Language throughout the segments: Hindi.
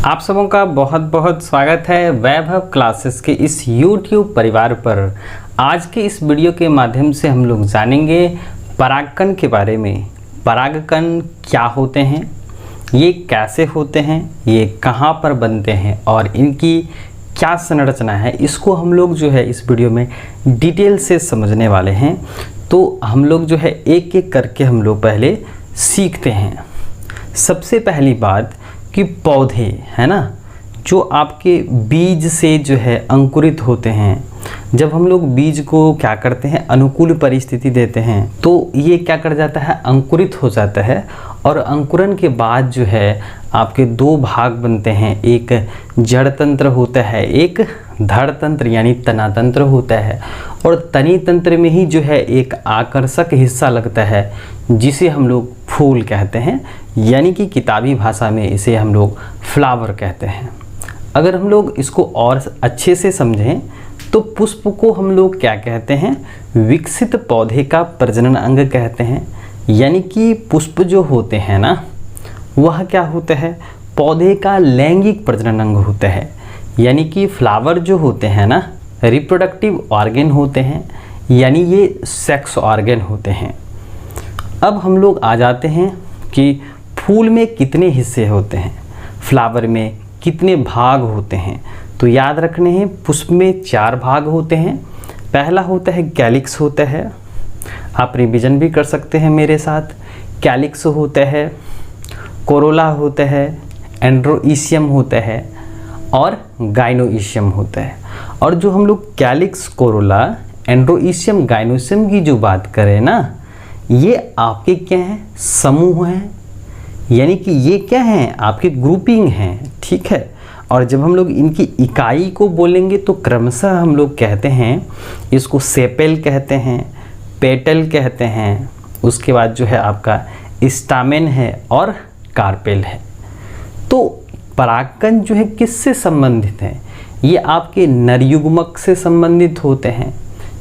आप सबों का बहुत बहुत स्वागत है वैभव क्लासेस के इस YouTube परिवार पर। आज के इस वीडियो के माध्यम से हम लोग जानेंगे परागकण के बारे में। परागकण क्या होते हैं, ये कैसे होते हैं, ये कहाँ पर बनते हैं और इनकी क्या संरचना है, इसको हम लोग जो है इस वीडियो में डिटेल से समझने वाले हैं। तो हम लोग जो है एक एक करके हम लोग पहले सीखते हैं। सबसे पहली बात कि पौधे है ना, जो आपके बीज से जो है अंकुरित होते हैं। जब हम लोग बीज को क्या करते हैं, अनुकूल परिस्थिति देते हैं तो ये क्या कर जाता है, अंकुरित हो जाता है। और अंकुरन के बाद जो है आपके दो भाग बनते हैं, एक जड़ तंत्र होता है, एक धड़ तंत्र यानी तना तंत्र होता है। और तनी तंत्र में ही जो है एक आकर्षक हिस्सा लगता है जिसे हम लोग फूल कहते हैं, यानी कि किताबी भाषा में इसे हम लोग फ्लावर कहते हैं। अगर हम लोग इसको और अच्छे से समझें तो पुष्प को हम लोग क्या कहते हैं, विकसित पौधे का प्रजनन अंग कहते हैं। यानी कि पुष्प जो होते हैं ना, वह क्या होता है, पौधे का लैंगिक प्रजनन अंग होता है। यानी कि फ्लावर जो होते हैं ना, रिप्रोडक्टिव ऑर्गन होते हैं, यानी ये सेक्स ऑर्गन होते हैं। अब हम लोग आ जाते हैं कि फूल में कितने हिस्से होते हैं, फ्लावर में कितने भाग होते हैं। तो याद रखने हैं, पुष्प में 4 भाग होते हैं। पहला होता है कैलिक्स होता है, आप रिवीजन भी कर सकते हैं मेरे साथ। कैलिक्स होता है, कोरोला होता है, एंड्रोइशियम होता है और गाइनोइशियम होता है। और जो हम लोग कैलिक्स, कोरोला, एंड्रोइशियम, गाइनोइशियम की जो बात करें ना, ये आपके क्या हैं, समूह हैं। यानी कि ये क्या हैं, आपके ग्रुपिंग हैं, ठीक है। और जब हम लोग इनकी इकाई को बोलेंगे तो क्रमशः हम लोग कहते हैं, इसको सेपेल कहते हैं, पेटल कहते हैं, उसके बाद जो है आपका स्टामेन है और कार्पेल है। तो परागकण जो है किससे संबंधित है, ये आपके नरयुग्मक से संबंधित होते हैं।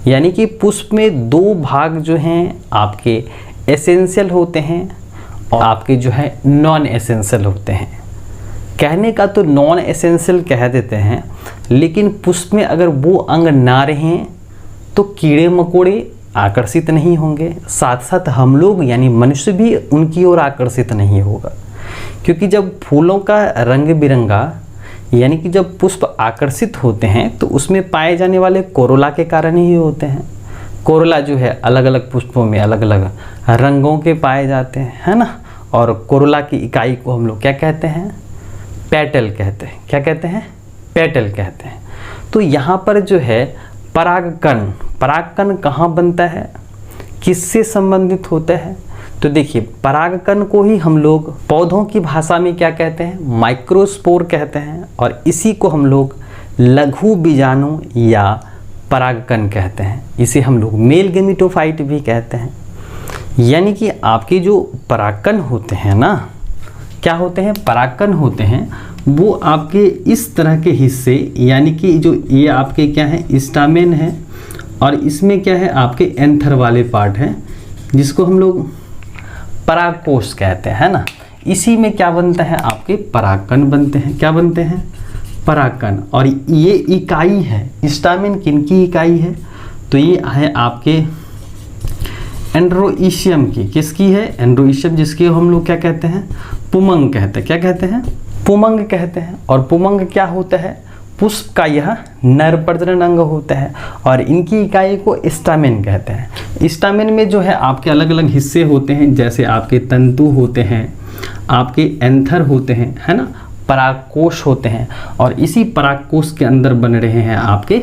यानी कि पुष्प में 2 भाग जो हैं आपके एसेंशियल होते हैं और आपके जो है नॉन एसेंशियल होते हैं। कहने का तो नॉन एसेंशियल कह देते हैं, लेकिन पुष्प में अगर वो अंग ना रहें तो कीड़े मकोड़े आकर्षित नहीं होंगे, साथ साथ हम लोग यानी मनुष्य भी उनकी ओर आकर्षित नहीं होगा। क्योंकि जब फूलों का रंग बिरंगा यानी कि जब पुष्प आकर्षित होते हैं तो उसमें पाए जाने वाले कोरोला के कारण ही होते हैं। कोरोला जो है अलग अलग पुष्पों में अलग अलग रंगों के पाए जाते हैं, है ना। और कोरोला की इकाई को हम लोग क्या कहते हैं, पेटल कहते हैं। क्या कहते हैं, पेटल कहते हैं। तो यहाँ पर जो है परागकण, परागकण कहाँ बनता है, किससे संबंधित होता है। तो देखिए, परागकण को ही हम लोग पौधों की भाषा में क्या कहते हैं, माइक्रोस्पोर कहते हैं। और इसी को हम लोग लघु बीजाणु या परागकण कहते हैं। इसे हम लोग मेल गेमिटोफाइट भी कहते हैं। यानी कि आपके जो परागकण होते हैं ना, क्या होते हैं, परागकण होते हैं, वो आपके इस तरह के हिस्से, यानी कि जो ये आपके क्या है, स्टामेन है और इसमें क्या है आपके एंथर वाले पार्ट हैं, जिसको हम लोग परागकोश कहते हैं, है ना। इसी में क्या बनता है, आपके परागकण बनते हैं। क्या बनते हैं, परागकण। और ये इकाई है, स्टामेन किनकी इकाई है, तो ये है आपके एंड्रोइशियम की। किसकी है, एंड्रोइशियम, जिसके हम लोग क्या कहते हैं, पुमंग कहते हैं। क्या कहते हैं, पुमंग कहते हैं। और पुमंग क्या होता है, पुष्प का यह नर प्रजनन अंग होता है। और इनकी इकाई को स्टामेन कहते हैं। स्टामेन में जो है आपके अलग अलग हिस्से होते हैं, जैसे आपके तंतु होते हैं, आपके एंथर होते हैं, है ना, परागकोश होते हैं। और इसी परागकोश के अंदर बन रहे हैं आपके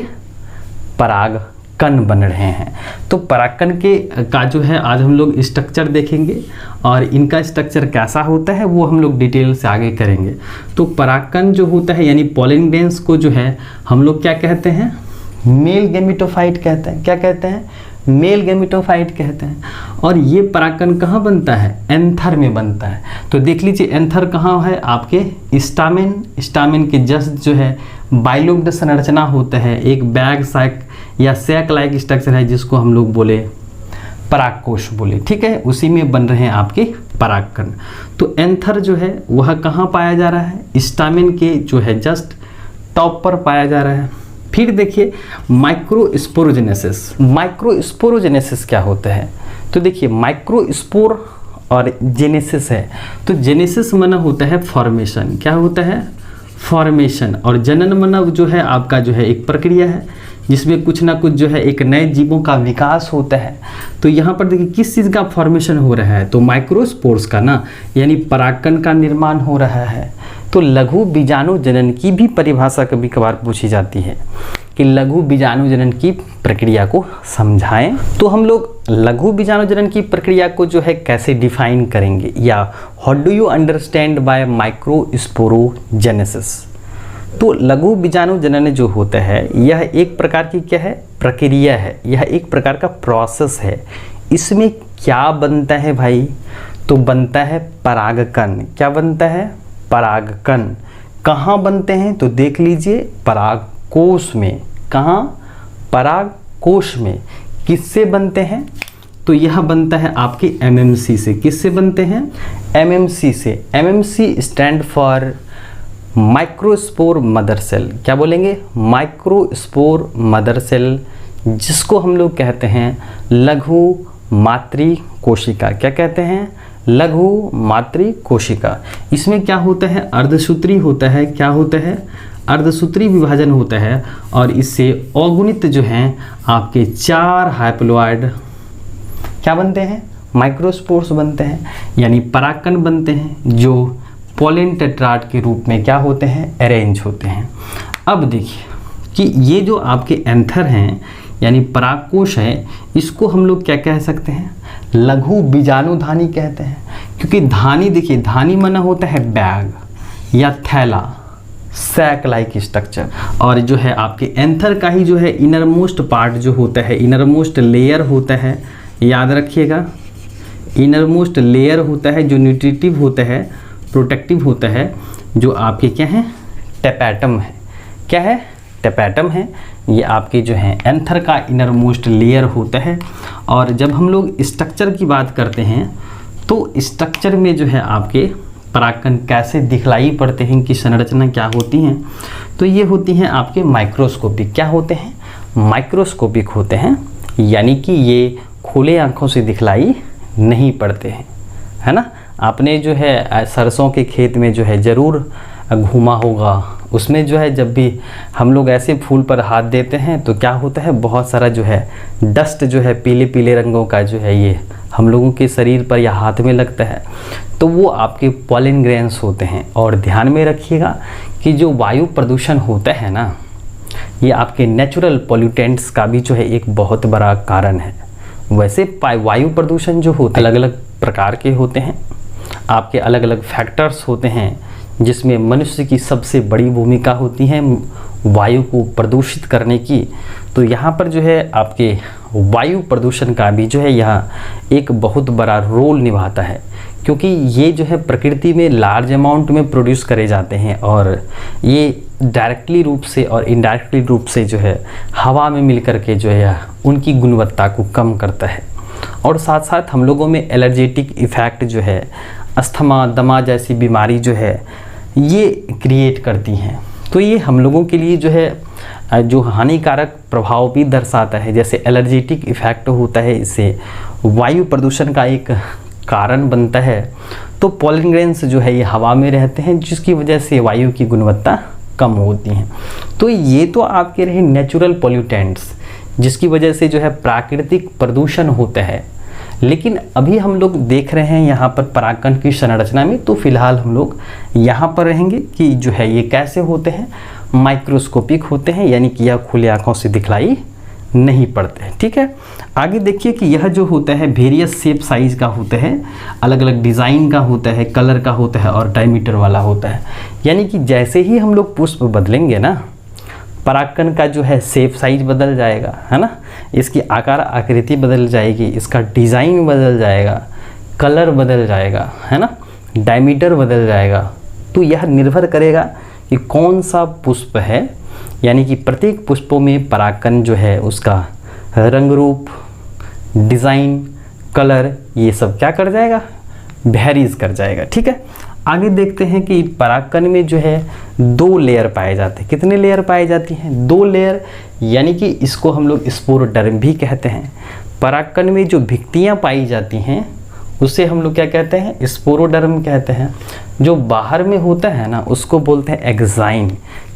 परागकण बन रहे हैं। तो परागकण के का जो है आज हम लोग स्ट्रक्चर देखेंगे और इनका स्ट्रक्चर कैसा होता है वो हम लोग डिटेल से आगे करेंगे। तो परागकण जो होता है यानी पॉलिन ग्रेन्स को जो है हम लोग क्या कहते हैं, मेल गेमिटोफाइट कहते हैं। क्या कहते हैं, मेल गेमिटोफाइट कहते हैं। और ये परागकण कहाँ बनता है, एंथर में बनता है। तो देख लीजिए एंथर कहाँ है, आपके स्टामेन, स्टामेन के जस्ट जो है बाइलोब्ड संरचना होता है, एक बैग सैक या सैक लाइक स्ट्रक्चर है जिसको हम लोग बोले परागकोश बोले, ठीक है। उसी में बन रहे हैं आपके परागकण। तो एंथर जो है वह कहाँ पाया जा रहा है, स्टामेन के जो है जस्ट टॉप पर पाया जा रहा है। फिर देखिए माइक्रोस्पोरोजेनेसिस। माइक्रोस्पोरोजेनेसिस क्या होता है, तो देखिए माइक्रोस्पोर और जेनेसिस है। तो जेनेसिस माना होता है फॉर्मेशन, क्या होता है, फॉर्मेशन। और जनन माना जो है आपका जो है एक प्रक्रिया है जिसमें कुछ ना कुछ जो है एक नए जीवों का विकास होता है। तो यहाँ पर देखिए किस चीज़ का फॉर्मेशन हो रहा है, तो माइक्रोस्पोर्स का ना, यानी परागकण का निर्माण हो रहा है। तो लघु बीजाणु जनन की भी परिभाषा कभी कभार पूछी जाती है कि लघु बीजाणु जनन की प्रक्रिया को समझाएं। तो हम लोग लघु बीजाणु जनन की प्रक्रिया को जो है कैसे डिफाइन करेंगे, या how do you understand by microsporogenesis. तो लघु बीजाणु जनन जो होता है यह एक प्रकार की क्या है, प्रक्रिया है, यह एक प्रकार का प्रोसेस है। इसमें क्या बनता है भाई, तो बनता है परागकण। क्या बनता है, परागकण। कहाँ बनते हैं, तो देख लीजिए परागकोश में। कहाँ, परागकोश में। किससे बनते हैं, तो यह बनता है आपके एमएमसी से। किससे बनते हैं, एमएमसी से। MMC stand for microspore mother cell. क्या बोलेंगे, माइक्रोस्पोर मदर सेल, जिसको हम लोग कहते हैं लघु मातृ कोशिका। क्या कहते हैं, लघु मातृ कोशिका। इसमें क्या होता है, अर्धसूत्री होता है। क्या होता है, अर्धसूत्री विभाजन होता है। और इससे अगुणित जो हैं आपके 4 हाइप्लॉइड क्या बनते हैं, माइक्रोस्पोर्स बनते हैं, यानी परागकण बनते हैं जो पोलन टेट्राड के रूप में क्या होते हैं, अरेंज होते हैं। अब देखिए कि ये जो आपके एंथर हैं यानी परागकोश है, इसको हम लोग क्या कह सकते हैं, लघु बीजाणुधानी कहते हैं। क्योंकि धानी, देखिए धानी माना होता है बैग या थैला, सैक लाइक स्ट्रक्चर। और जो है आपके एंथर का ही जो है इनरमोस्ट पार्ट जो होता है, इनरमोस्ट लेयर होता है, याद रखिएगा, इनरमोस्ट लेयर होता है जो न्यूट्रिटिव होता है, प्रोटेक्टिव होता है, जो आपके क्या है, टेपेटम है। क्या है, टेपेटम है। ये आपके जो है एंथर का इनरमोस्ट लेयर होता है। और जब हम लोग स्ट्रक्चर की बात करते हैं तो स्ट्रक्चर में जो है आपके परागकण कैसे दिखलाई पड़ते हैं, इनकी संरचना क्या होती हैं, तो ये होती हैं आपके माइक्रोस्कोपिक। क्या होते हैं, माइक्रोस्कोपिक होते हैं, यानी कि ये खुले आँखों से दिखलाई नहीं पड़ते हैं, है ना। आपने जो है सरसों के खेत में जो है ज़रूर घूमा होगा, उसमें जो है जब भी हम लोग ऐसे फूल पर हाथ देते हैं तो क्या होता है, बहुत सारा जो है डस्ट जो है पीले पीले रंगों का जो है ये हम लोगों के शरीर पर या हाथ में लगता है, तो वो आपके पॉलन ग्रेन्स होते हैं। और ध्यान में रखिएगा कि जो वायु प्रदूषण होता है ना, ये आपके नेचुरल पॉल्यूटेंट्स का भी जो है एक बहुत बड़ा कारण है। वैसे वायु प्रदूषण जो होते हैं अलग अलग प्रकार के होते हैं, आपके अलग अलग फैक्टर्स होते हैं, जिसमें मनुष्य की सबसे बड़ी भूमिका होती है वायु को प्रदूषित करने की। तो यहाँ पर जो है आपके वायु प्रदूषण का भी जो है यह एक बहुत बड़ा रोल निभाता है, क्योंकि ये जो है प्रकृति में लार्ज अमाउंट में प्रोड्यूस करे जाते हैं और ये डायरेक्टली रूप से और इनडायरेक्टली रूप से जो है हवा में मिल कर के जो है उनकी गुणवत्ता को कम करता है। और साथ साथ हम लोगों में एलर्जेटिक इफ़ेक्ट जो है, अस्थमा, दमा जैसी बीमारी जो है ये क्रिएट करती हैं। तो ये हम लोगों के लिए जो है जो हानिकारक प्रभाव भी दर्शाता है। जैसे एलर्जेटिक इफ़ेक्ट होता है, इससे वायु प्रदूषण का एक कारण बनता है। तो पॉलन ग्रेन्स जो है ये हवा में रहते हैं, जिसकी वजह से वायु की गुणवत्ता कम होती हैं। तो ये तो आपके रहे नेचुरल पॉल्यूटेंट्स, जिसकी वजह से जो है प्राकृतिक प्रदूषण होता है। लेकिन अभी हम लोग देख रहे हैं यहाँ पर परागकण की संरचना में, तो फिलहाल हम लोग यहाँ पर रहेंगे कि जो है ये कैसे होते हैं, माइक्रोस्कोपिक होते हैं, यानी कि यह खुले आँखों से दिखलाई नहीं पड़ते हैं। ठीक है, आगे देखिए कि यह जो होता है वेरियस शेप साइज का होता है, अलग अलग डिज़ाइन का होता है, कलर का होता है और डायमीटर वाला होता है। यानी कि जैसे ही हम लोग पुष्प बदलेंगे ना, परागकण का जो है शेप साइज बदल जाएगा, है ना, इसकी आकार आकृति बदल जाएगी, इसका डिज़ाइन बदल जाएगा, कलर बदल जाएगा, है ना, डायमीटर बदल जाएगा। तो यह निर्भर करेगा कि कौन सा पुष्प है, यानी कि प्रत्येक पुष्पों में परागकण जो है उसका रंग रूप, डिज़ाइन, कलर, ये सब क्या कर जाएगा, वेरीज कर जाएगा। ठीक है, आगे देखते हैं कि परागकण में जो है 2 लेयर पाए जाते हैं। कितने लेयर पाई जाती हैं? 2 लेयर, यानी कि इसको हम लोग स्पोरोडर्म भी कहते हैं। परागकण में जो भित्तियाँ पाई जाती हैं उसे हम लोग क्या कहते हैं? स्पोरोडर्म कहते हैं। जो बाहर में होता है ना उसको बोलते हैं एक्साइन।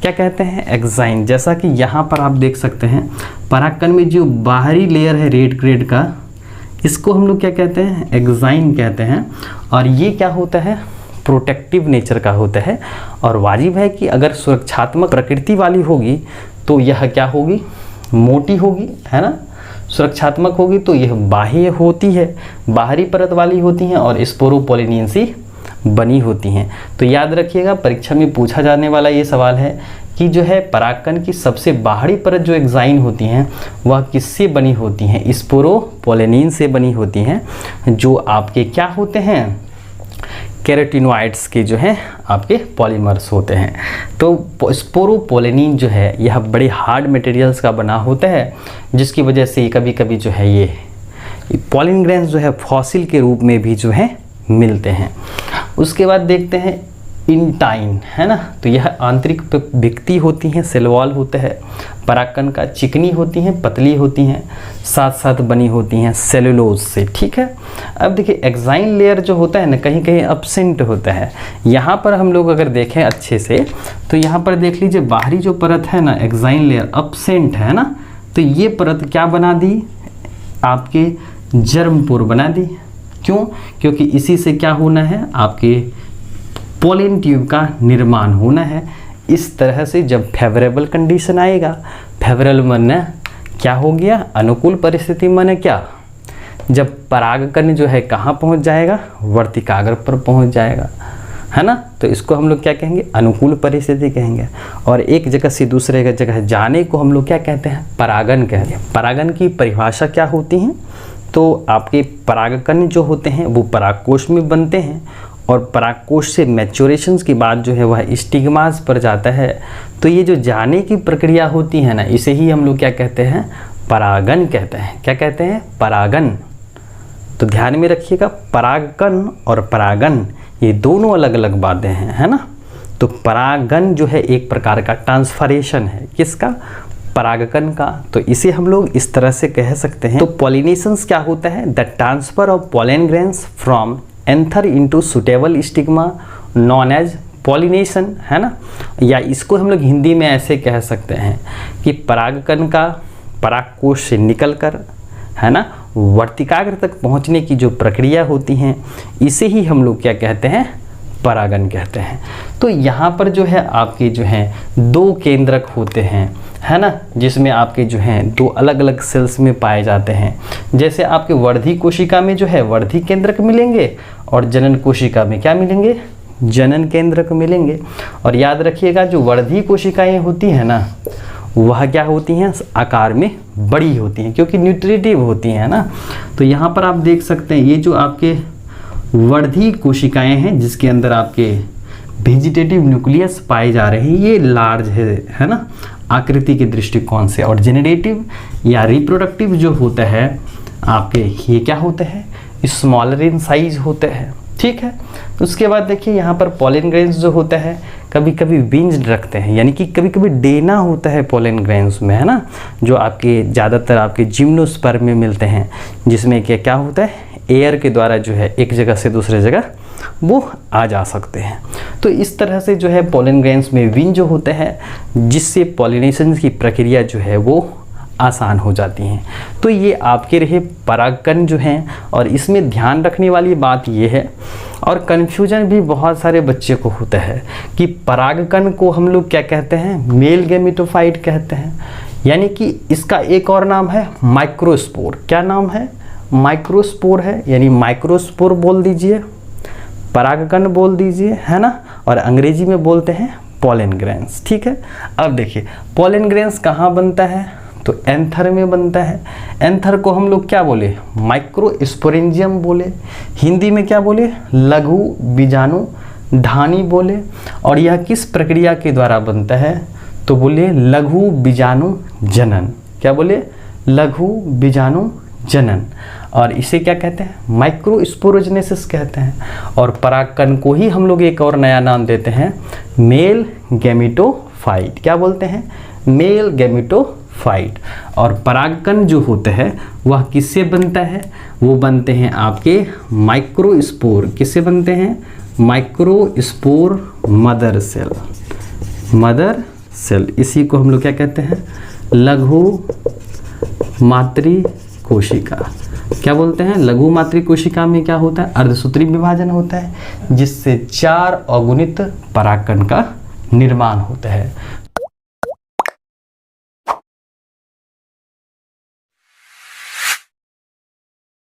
क्या कहते हैं? एक्साइन। जैसा कि यहाँ पर आप देख सकते हैं परागकण में जो बाहरी लेयर है रेड ग्रेड का, इसको हम लोग क्या कहते हैं? एक्साइन कहते हैं। और ये क्या होता है? प्रोटेक्टिव नेचर का होता है। और वाजिब है कि अगर सुरक्षात्मक प्रकृति वाली होगी तो यह क्या होगी? मोटी होगी, है ना। सुरक्षात्मक होगी तो यह बाह्य होती है, बाहरी परत वाली होती हैं और स्पोरोपोलिनियन सी बनी होती हैं। तो याद रखिएगा, परीक्षा में पूछा जाने वाला ये सवाल है कि जो है परागकण की सबसे बाहरी परत जो एक्साइन होती हैं वह किससे बनी होती हैं? स्पोरोपोलिनियन से बनी होती हैं, जो आपके क्या होते हैं? केराटिनॉइड्स के जो हैं आपके पॉलीमर्स होते हैं। तो स्पोरोपोलिनिन जो है यह बड़े हार्ड मटेरियल्स का बना होता है, जिसकी वजह से कभी कभी जो है ये पॉलिन ग्रेन्स जो है फॉसिल के रूप में भी जो है मिलते हैं। उसके बाद देखते हैं इंटाइन, है ना। तो यह आंतरिक भित्ति होती हैं, सेल वॉल होता है परागकण का। चिकनी होती हैं, पतली होती हैं, साथ साथ बनी होती हैं सेलुलोज से। ठीक है, अब देखिए एक्साइन लेयर जो होता है ना कहीं कहीं एब्सेंट होता है। यहाँ पर हम लोग अगर देखें अच्छे से तो यहाँ पर देख लीजिए बाहरी जो परत है ना एक्साइन लेयर एब्सेंट है ना, तो ये परत क्या बना दी? आपके जर्मपोर बना दी। क्यों? क्योंकि इसी से क्या होना है? आपके पोलन ट्यूब का निर्माण होना है। इस तरह से जब फेवरेबल कंडीशन आएगा, फेवरेबल माने क्या हो गया? अनुकूल परिस्थिति माने क्या? जब परागकण जो है कहाँ पहुँच जाएगा? वर्तिकाग्र पर पहुँच जाएगा, है ना। तो इसको हम लोग क्या कहेंगे? अनुकूल परिस्थिति कहेंगे। और एक जगह से दूसरे जगह जाने को हम लोग क्या कहते हैं? परागन कहते हैं। परागन की परिभाषा क्या होती है? तो आपके परागकण जो होते हैं वो परागकोश में बनते हैं और परागकोश से मैच्योरेशंस के बाद जो है वह स्टिग्मास पर जाता है। तो ये जो जाने की प्रक्रिया होती है ना, इसे ही हम लोग क्या कहते हैं? परागन कहते हैं। क्या कहते हैं? परागन। तो ध्यान में रखिएगा, परागकण और परागन ये दोनों अलग अलग बातें हैं, है ना। तो परागन जो है एक प्रकार का ट्रांसफरेशन है। किसका? परागकण का। तो इसे हम लोग इस तरह से कह सकते हैं। तो पॉलिनेशंस क्या होता है? The transfer of pollen grains from anther into suitable stigma known as pollination, है ना। या इसको हम लोग हिंदी में ऐसे कह सकते हैं कि परागकण का परागकोश से निकलकर, है ना, वर्तिकाग्र तक पहुंचने की जो प्रक्रिया होती हैं इसे ही हम लोग क्या कहते हैं? परागन कहते हैं। तो यहाँ पर जो है आपके जो हैं 2 केंद्रक होते हैं, है ना, जिसमें आपके जो हैं 2 अलग अलग सेल्स में पाए जाते हैं। जैसे आपके वर्धी कोशिका में जो है वर्धी केंद्रक मिलेंगे और जनन कोशिका में क्या मिलेंगे? जनन केंद्रक मिलेंगे। और याद रखिएगा जो वर्धी कोशिकाएं होती हैं ना वह क्या होती हैं? आकार में बड़ी होती हैं क्योंकि न्यूट्रिटिव होती हैं ना। तो यहाँ पर आप देख सकते हैं ये जो आपके वर्धी कोशिकाएं हैं जिसके अंदर आपके वेजिटेटिव न्यूक्लियस पाए जा रहे हैं, ये लार्ज है ना, आकृति के दृष्टिकोण से। और जेनरेटिव या रिप्रोडक्टिव जो होता है आपके, ये क्या होता है? स्मॉलर इन साइज होता है। ठीक है, उसके बाद देखिए यहाँ पर पोलन ग्रेन्स जो होता है कभी कभी विंज्ड रखते हैं, यानी कि कभी कभी डेना होता है पोलन ग्रेन्स में, है ना, जो आपके ज़्यादातर आपके जिम्नोस्पर्म में मिलते हैं, जिसमें क्या होता है? एयर के द्वारा जो है एक जगह से दूसरे जगह वो आ जा सकते हैं। तो इस तरह से जो है पोलन ग्रेन्स में विंज जो होते हैं जिससे पॉलिनेशन की प्रक्रिया जो है वो आसान हो जाती हैं। तो ये आपके रहे परागकण जो हैं, और इसमें ध्यान रखने वाली बात ये है, और कन्फ्यूजन भी बहुत सारे बच्चे को होता है कि परागकण को हम लोग क्या कहते हैं? मेल गैमेटोफाइट कहते हैं, यानी कि इसका एक और नाम है माइक्रोस्पोर। क्या नाम है? माइक्रोस्पोर है, यानी माइक्रोस्पोर बोल दीजिए, परागकण बोल दीजिए, है ना, और अंग्रेजी में बोलते हैं पोलन ग्रेन्स। ठीक है, अब देखिए पोलन ग्रेन्स कहाँ बनता है? तो एंथर में बनता है। एंथर को हम लोग क्या बोले? माइक्रोस्पोरेंजियम बोले। हिंदी में क्या बोले? लघु बीजाणु धानी बोले। और यह किस प्रक्रिया के द्वारा बनता है? तो बोले लघु बीजाणु जनन। क्या बोले? लघु बीजाणु जनन, और इसे क्या कहते हैं? माइक्रोस्पोरोजेनेसिस कहते हैं। और परागकण को ही हम लोग एक और नया नाम देते हैं, मेल गैमेटोफाइट। क्या बोलते हैं? Male gametophyte. और परागकण जो होते हैं वह किससे बनता है? वो बनते हैं आपके माइक्रोस्पोर। किससे बनते हैं? Microspore mother cell. Mother cell, इसी को हम लोग क्या कहते हैं? लघु मातृ कोशिका। क्या बोलते हैं? लघु मातृ कोशिका में क्या होता है? अर्धसूत्री विभाजन होता है, जिससे 4 अगुणित परागकण का निर्माण होता है।